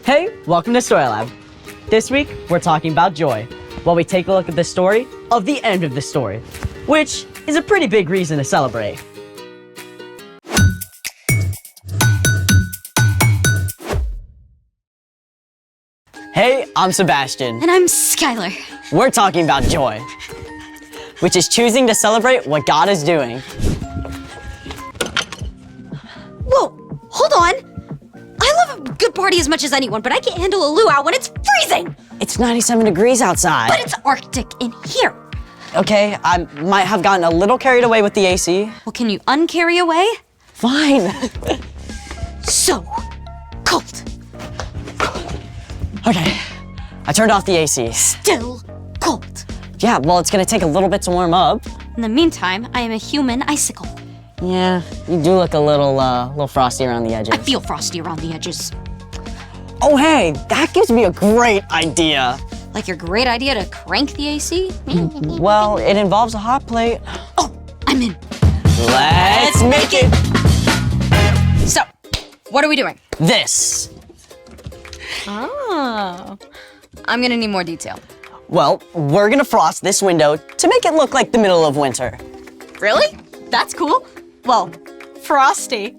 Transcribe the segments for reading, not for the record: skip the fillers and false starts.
Hey, welcome to Story Lab. This week, we're talking about joy, while we take a look at the story of the end of the story, which is a pretty big reason to celebrate. Hey, I'm Sebastian. And I'm Skylar. We're talking about joy, which is choosing to celebrate what God is doing. Whoa, hold on. I love a good party as much as anyone, but I can't handle a luau when it's freezing. It's 97 degrees outside. But it's Arctic in here. Okay, I might have gotten a little carried away with the AC. Well, can you uncarry away? Fine. So cold. Okay, I turned off the AC. Still cold. Yeah, well, it's gonna take a little bit to warm up. In the meantime, I am a human icicle. Yeah, you do look a little frosty around the edges. I feel frosty around the edges. Oh, hey, that gives me a great idea. Like your great idea to crank the AC? Well, it involves a hot plate. Oh, I'm in. Let's make it. So, what are we doing? This. Oh, I'm gonna need more detail. Well, we're gonna frost this window to make it look like the middle of winter. Really? That's cool. Well, frosty.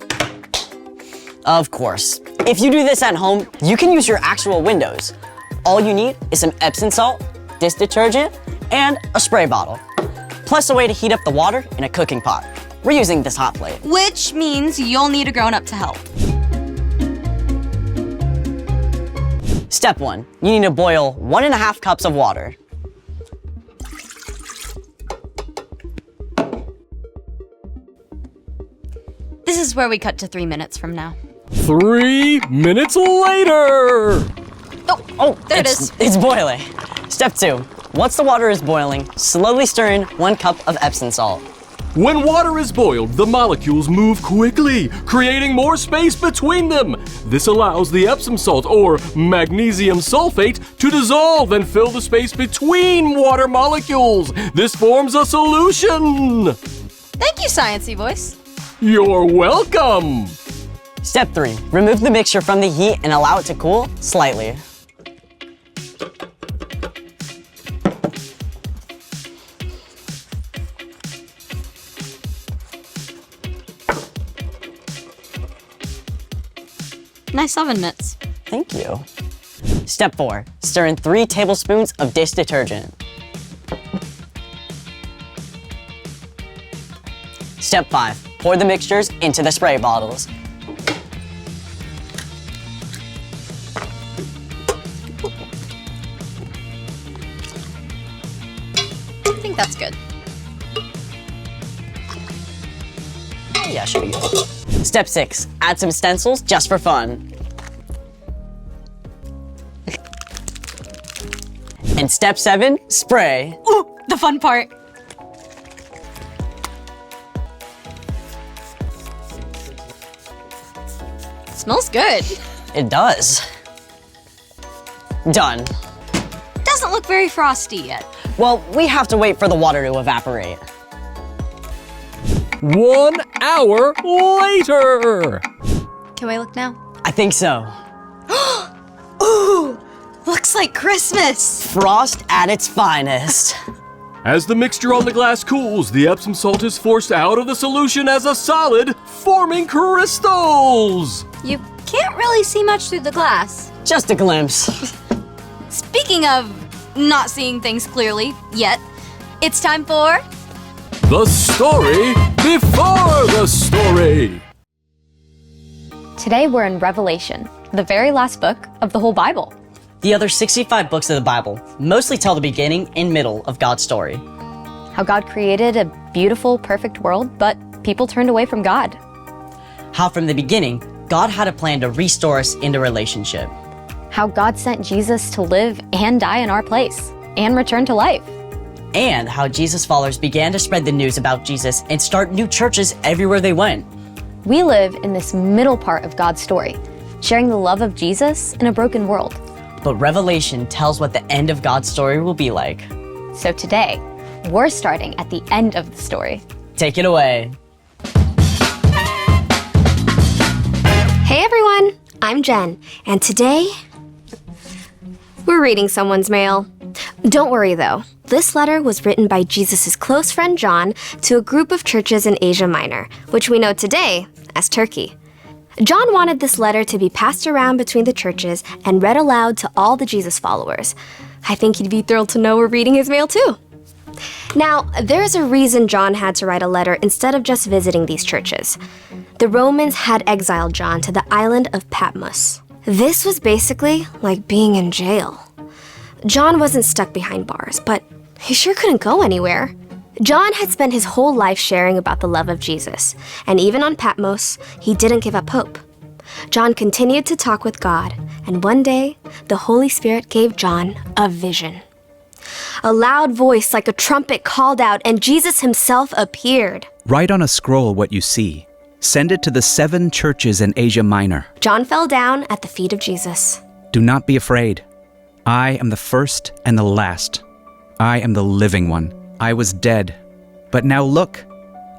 Of course. If you do this at home, you can use your actual windows. All you need is some Epsom salt, dish detergent, and a spray bottle. Plus a way to heat up the water in a cooking pot. We're using this hot plate. Which means you'll need a grown-up to help. Step 1, you need to boil 1.5 cups of water. This is where we cut to 3 minutes from now. 3 minutes later! Oh, there it is. It's boiling. Step 2, once the water is boiling, slowly stir in 1 cup of Epsom salt. When water is boiled, the molecules move quickly, creating more space between them. This allows the Epsom salt, or magnesium sulfate, to dissolve and fill the space between water molecules. This forms a solution. Thank you, Sciencey Voice. You're welcome. Step 3, remove the mixture from the heat and allow it to cool slightly. Nice oven mitts. Thank you. Step 4, stir in 3 tablespoons of dish detergent. Step 5, pour the mixtures into the spray bottles. I think that's good. Yeah, should be good. Step 6, add some stencils just for fun. And step 7, spray. Ooh, the fun part. Smells good. It does. Done. Doesn't look very frosty yet. Well, we have to wait for the water to evaporate. 1 hour later. Can we look now? I think so. Ooh, looks like Christmas. Frost at its finest. As the mixture on the glass cools, the Epsom salt is forced out of the solution as a solid, forming crystals. You can't really see much through the glass. Just a glimpse. Speaking of not seeing things clearly yet, it's time for The story before the story. Today we're in Revelation, the very last book of the whole Bible. The other 65 books of the Bible mostly tell the beginning and middle of God's story. How God created a beautiful, perfect world, but people turned away from God. How from the beginning, God had a plan to restore us into relationship. How God sent Jesus to live and die in our place and return to life. And how Jesus' followers began to spread the news about Jesus and start new churches everywhere they went. We live in this middle part of God's story, sharing the love of Jesus in a broken world. But Revelation tells what the end of God's story will be like. So today, we're starting at the end of the story. Take it away. Hey everyone, I'm Jen, and today We're reading someone's mail. Don't worry though. This letter was written by Jesus' close friend John to a group of churches in Asia Minor, which we know today as Turkey. John wanted this letter to be passed around between the churches and read aloud to all the Jesus followers. I think he'd be thrilled to know we're reading his mail too. Now, there's a reason John had to write a letter instead of just visiting these churches. The Romans had exiled John to the island of Patmos. This was basically like being in jail. John wasn't stuck behind bars, but he sure couldn't go anywhere. John had spent his whole life sharing about the love of Jesus, and even on Patmos, he didn't give up hope. John continued to talk with God, and one day, the Holy Spirit gave John a vision. A loud voice like a trumpet called out, and Jesus himself appeared. Write on a scroll what you see. Send it to the 7 churches in Asia Minor. John fell down at the feet of Jesus. Do not be afraid. I am the first and the last. I am the living one. I was dead, but now look,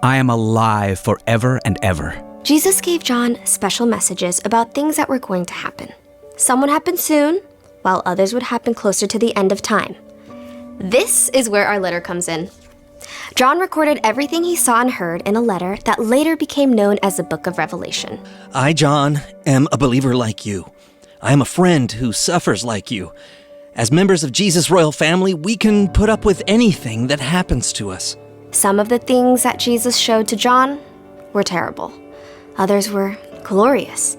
I am alive forever and ever. Jesus gave John special messages about things that were going to happen. Some would happen soon, while others would happen closer to the end of time. This is where our letter comes in. John recorded everything he saw and heard in a letter that later became known as the Book of Revelation. I, John, am a believer like you. I am a friend who suffers like you. As members of Jesus' royal family, we can put up with anything that happens to us. Some of the things that Jesus showed to John were terrible. Others were glorious.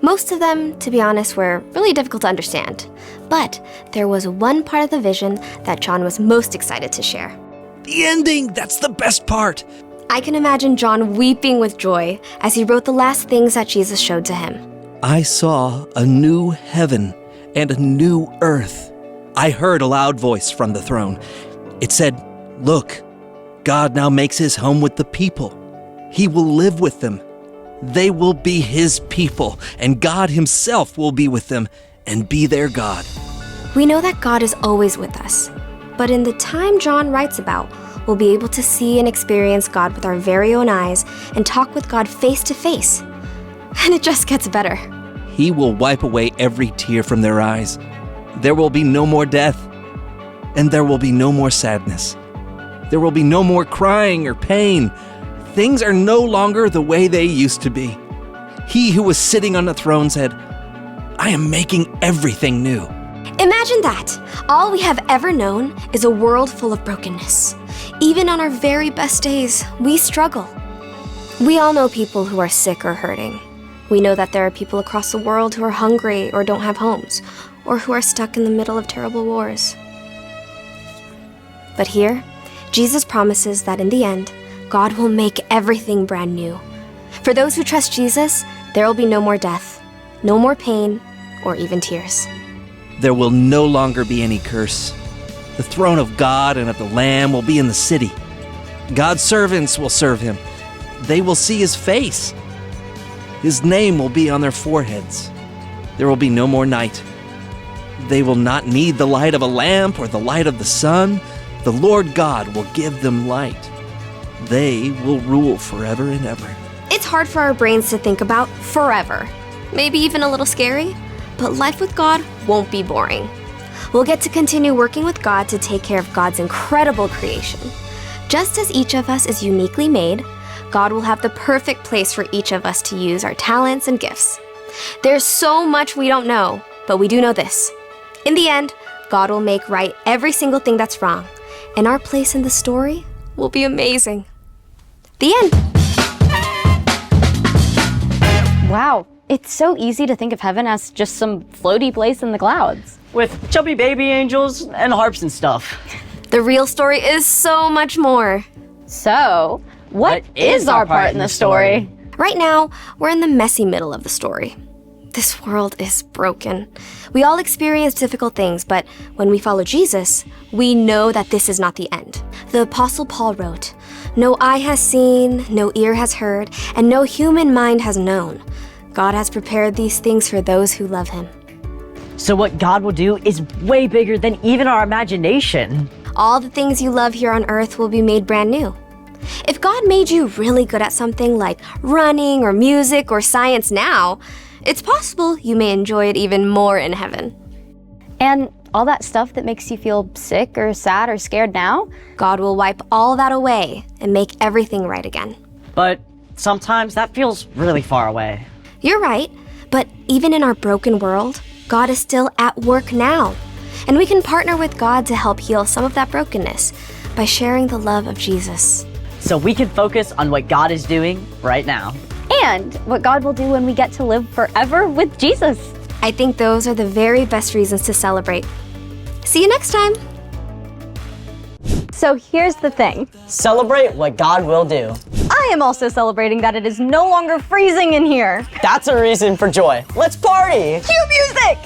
Most of them, to be honest, were really difficult to understand. But there was one part of the vision that John was most excited to share. The ending, that's the best part. I can imagine John weeping with joy as he wrote the last things that Jesus showed to him. I saw a new heaven and a new earth. I heard a loud voice from the throne. It said, "Look, God now makes his home with the people. He will live with them. They will be his people, and God himself will be with them and be their God." We know that God is always with us, but in the time John writes about, we'll be able to see and experience God with our very own eyes and talk with God face to face. And it just gets better. He will wipe away every tear from their eyes. There will be no more death, and there will be no more sadness. There will be no more crying or pain. Things are no longer the way they used to be. He who was sitting on the throne said, "I am making everything new." Imagine that. All we have ever known is a world full of brokenness. Even on our very best days, we struggle. We all know people who are sick or hurting. We know that there are people across the world who are hungry or don't have homes, or who are stuck in the middle of terrible wars. But here, Jesus promises that in the end, God will make everything brand new. For those who trust Jesus, there will be no more death, no more pain, or even tears. There will no longer be any curse. The throne of God and of the Lamb will be in the city. God's servants will serve him. They will see his face. His name will be on their foreheads. There will be no more night. They will not need the light of a lamp or the light of the sun. The Lord God will give them light. They will rule forever and ever. It's hard for our brains to think about forever. Maybe even a little scary, but life with God won't be boring. We'll get to continue working with God to take care of God's incredible creation. Just as each of us is uniquely made, God will have the perfect place for each of us to use our talents and gifts. There's so much we don't know, but we do know this. In the end, God will make right every single thing that's wrong, and our place in the story will be amazing. The end. Wow, it's so easy to think of heaven as just some floaty place in the clouds. With chubby baby angels and harps and stuff. The real story is so much more. So, what is our part in the story? Right now, we're in the messy middle of the story. This world is broken. We all experience difficult things, but when we follow Jesus, we know that this is not the end. The Apostle Paul wrote, "No eye has seen, no ear has heard, and no human mind has known. God has prepared these things for those who love him." So what God will do is way bigger than even our imagination. All the things you love here on earth will be made brand new. If God made you really good at something like running or music or science now, it's possible you may enjoy it even more in heaven. And all that stuff that makes you feel sick or sad or scared now, God will wipe all that away and make everything right again. But sometimes that feels really far away. You're right, but even in our broken world, God is still at work now. And we can partner with God to help heal some of that brokenness by sharing the love of Jesus. So we can focus on what God is doing right now. and what God will do when we get to live forever with Jesus. I think those are the very best reasons to celebrate. See you next time. So here's the thing. Celebrate what God will do. I am also celebrating that it is no longer freezing in here. That's a reason for joy. Let's party! Cue music!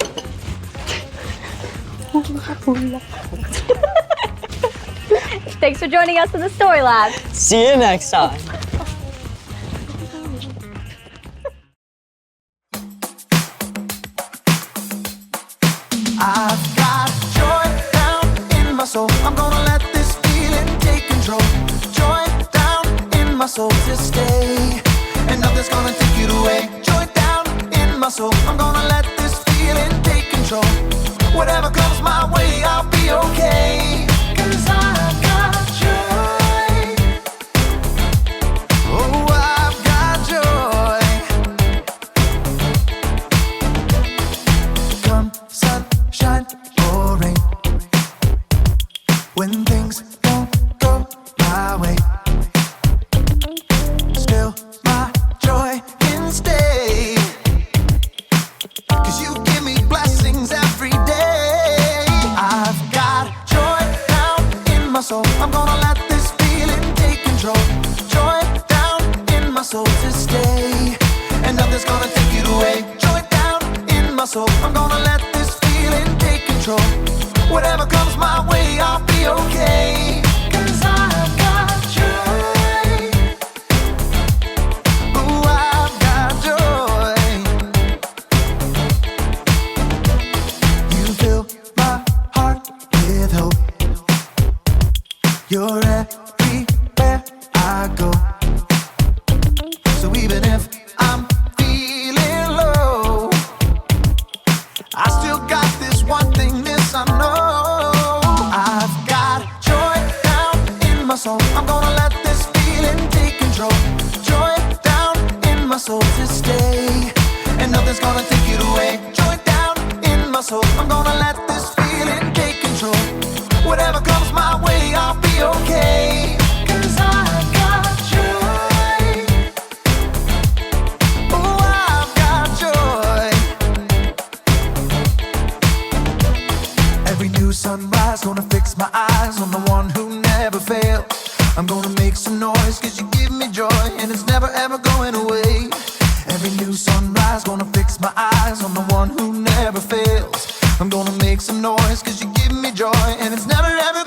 Thanks for joining us in the Story Lab. See you next time. I've got joy down in my soul. I'm gonna let this feeling take control. Joy down in my soul to stay, and nothing's gonna take it away. Joy down in my soul. I'm gonna let this feeling take control. Whatever comes my way, I'll be okay. 'Cause I've got joy. Oh, I've got joy. Come sunshine or rain, when things don't go my way, still my joy can stay. 'Cause you give me blessings every day. I've got joy down in my soul. I'm gonna let this feeling take control. Joy down in my soul to stay, and nothing's gonna take it away. Joy down in my soul. I'm gonna let this feeling take control. Whatever comes my way, I'll be okay. 'Cause I've got joy. Ooh, I've got joy. You fill my heart with hope. You're everywhere I go. So even if I'm feeling low, I still got this one thing, this I know. I've got joy down in my soul. I'm gonna let this feeling take control. Joy down in my soul to stay, and nothing's gonna take it away. Joy down in my soul. I'm gonna let this feeling take control. Whatever comes my way, I'll be okay. 'Cause I've got joy. Oh, I've got joy. Every new sunrise gonna fix my eyes on the one who never failed. I'm gonna make some noise 'cause you give me joy, and it's never ever going away. Every new sunrise gonna fix my eyes on the one who never fails. I'm gonna make some noise 'cause you give me joy, and it's never ever